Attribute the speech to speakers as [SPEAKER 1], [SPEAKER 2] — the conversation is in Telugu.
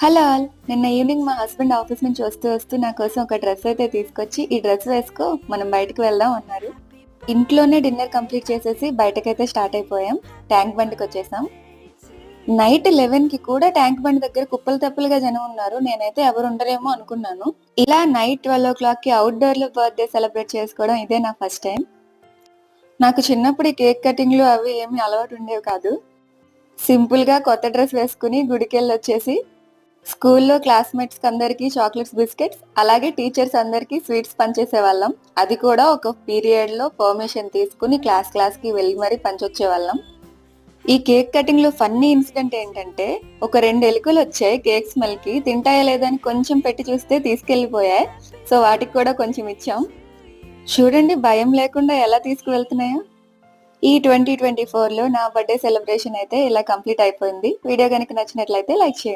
[SPEAKER 1] Hello all! నిన్న ఈవినింగ్ మా హస్బెండ్ ఆఫీస్ నుంచి వస్తూ నా కోసం ఒక డ్రెస్ అయితే తీసుకొచ్చి, "ఈ డ్రెస్ వేసుకో మనం బయటికి వెళ్దాం" అన్నారు. ఇంట్లోనే డిన్నర్ కంప్లీట్ చేసేసి బయటకైతే స్టార్ట్ అయిపోయాం. ట్యాంక్ బండ్‌కొచ్చేసాం. నైట్ 11కి కూడా ట్యాంక్ బండ్ దగ్గర కుప్పలు తెప్పలుగా జనం ఉన్నారు. నేనైతే ఎవరు ఉండరేమో అనుకున్నాను. ఇలా నైట్ 12:00కి ఔట్‌డోర్‌లో బర్త్‌డే సెలబ్రేట్ చేసుకోవడం ఇదే నా ఫస్ట్ టైం. నాకు చిన్నప్పుడు ఈ కేక్ కటింగ్‌లు అవి ఏమీ అలవాటు ఉండేవి కాదు. సింపుల్‌గా కొత్త డ్రెస్ వేసుకొని గుడికెళ్ళొచ్చేసి స్కూల్లో క్లాస్‌మేట్స్‌కి అందరికి చాక్లెట్స్, బిస్కెట్స్ అలాగే టీచర్స్ అందరికి స్వీట్స్ పంచేసేవాళ్ళం. అది కూడా ఒక పీరియడ్‌లో పర్మిషన్ తీసుకొని క్లాస్‌కి వెళ్లి మరి పంచొచ్చేవాళ్ళం. ఈ కేక్ కటింగ్‌లో ఫన్నీ ఇన్సిడెంట్ ఏంటంటే, ఒక 2 ఎలుకలొచ్చాయి కేక్ స్మెల్‌కి. తింటాయా లేదా అని కొంచెం పెట్టి చూస్తే తీసుకెళ్ళిపోయాయి. సో, వాటికి కూడా కొంచెం ఇచ్చాం. చూడండి భయం లేకుండా ఎలా తీసుకువెళ్తున్నాయో. ఈ 2024లో నా బర్త్‌డే సెలబ్రేషన్ అయితే ఇలా కంప్లీట్ అయిపోయింది. వీడియో గనుక నచ్చినట్లయితే లైక్ చేయండి.